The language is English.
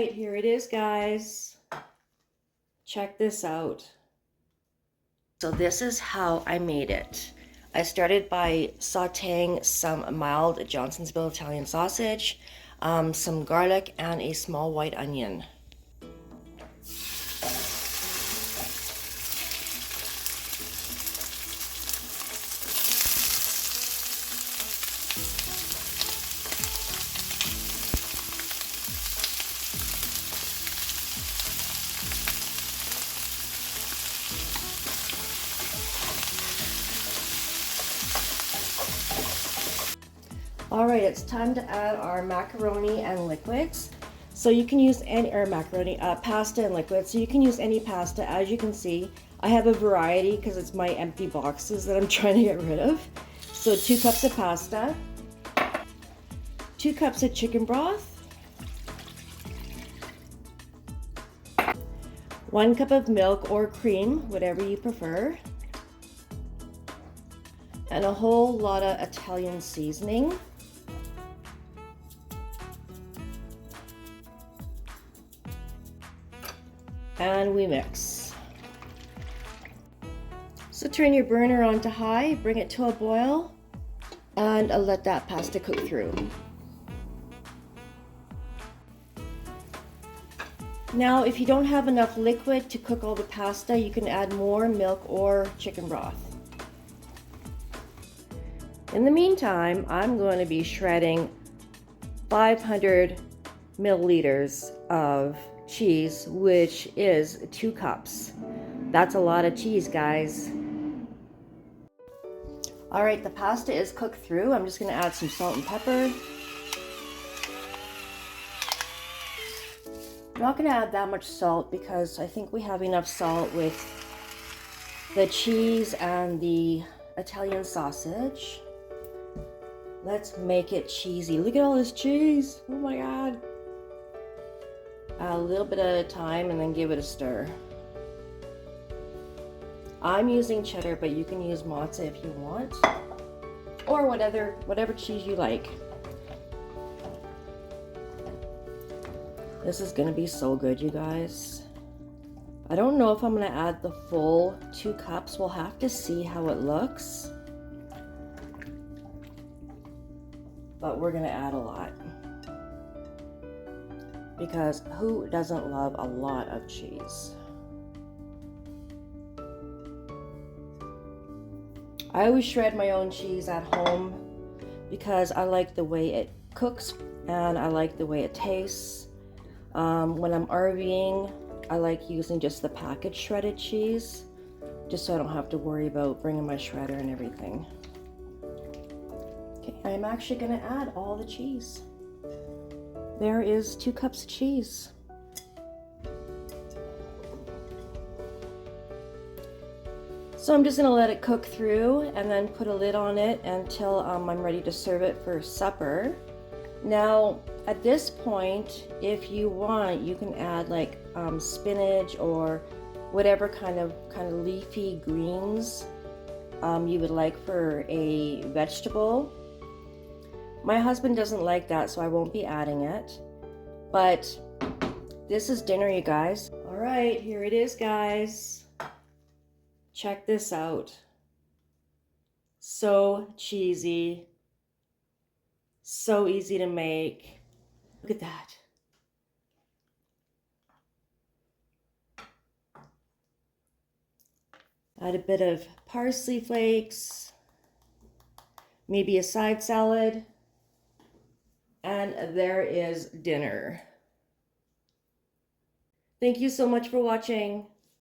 right, here it is, guys. Check this out. So this is how I made it. I started by sauteing some mild Johnsonville Italian sausage, some garlic, and a small white onion. All right, it's time to add our macaroni and liquids. So you can use any, or macaroni, pasta and liquids. So you can use any pasta. As you can see, I have a variety because it's my empty boxes that I'm trying to get rid of. So 2 cups of pasta, 2 cups of chicken broth, 1 cup of milk or cream, whatever you prefer, and a whole lot of Italian seasoning. And we mix. So turn your burner on to high, bring it to a boil, and let that pasta cook through. Now, if you don't have enough liquid to cook all the pasta, you can add more milk or chicken broth. In the meantime, I'm going to be shredding 500 milliliters of cheese, which is 2 cups. That's a lot of cheese, guys. All right, the pasta is cooked through. I'm just going to add some salt and pepper. I'm not going to add that much salt because I think we have enough salt with the cheese and the Italian sausage. Let's make it cheesy. Look at all this cheese. Oh my God. A little bit at a time and then give it a stir. I'm using cheddar, but you can use mozzarella if you want, or whatever cheese you like. This is gonna be so good, you guys. I don't know if I'm gonna add the full 2 cups. We'll have to see how it looks, but we're gonna add a lot. Because who doesn't love a lot of cheese? I always shred my own cheese at home because I like the way it cooks and I like the way it tastes. When I'm RVing, I like using just the packaged shredded cheese, just so I don't have to worry about bringing my shredder and everything. Okay, I'm actually gonna add all the cheese. There is 2 cups of cheese. So I'm just gonna let it cook through and then put a lid on it until I'm ready to serve it for supper. Now, at this point, if you want, you can add like spinach or whatever kind of leafy greens you would like for a vegetable. My husband doesn't like that, so I won't be adding it. But this is dinner, you guys. All right, here it is, guys. Check this out. So cheesy. So easy to make. Look at that. Add a bit of parsley flakes. Maybe a side salad. And there is dinner. Thank you so much for watching.